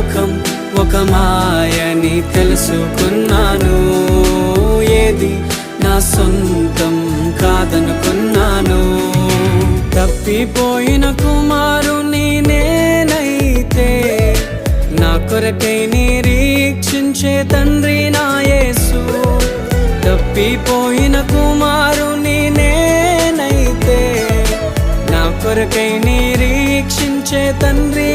లోకం ఒక మాయని తెలుసుకున్నాను. ఏది నా సొంతం కాదనుకున్నాను. తప్పిపోయిన కుమారుని నేనైతే నా కొరకై నిరీక్షించే తండ్రి నా యేసు. తప్పిపోయిన కుమారుని నేనైతే నా కొరకై నిరీక్షించే తండ్రి